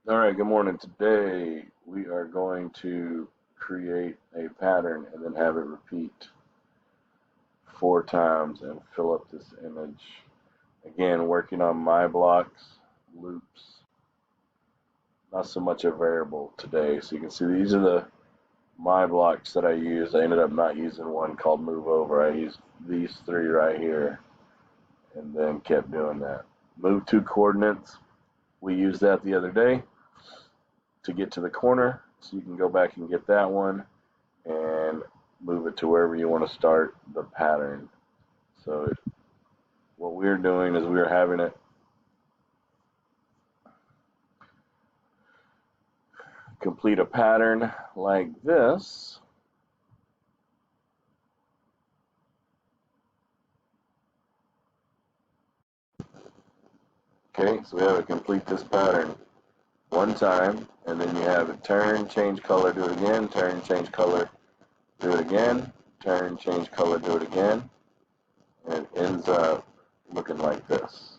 All right, good morning. Today we are going to create a pattern and then have it repeat 4 times and fill up this image. Again, working on my blocks, loops, not so much a variable today. So you can see these are the my blocks that I use. I ended up not using one called move over. I used these 3 right here and then kept doing that. Move 2 coordinates. We used that the other day to get to the corner, so you can go back and get that one and move it to wherever you want to start the pattern. So what we're doing is we're having it complete a pattern like this. Okay, so we have it complete this pattern 1 time, and then you have it turn, change color, do it again, turn, change color, do it again, turn, change color, do it again, and it ends up looking like this.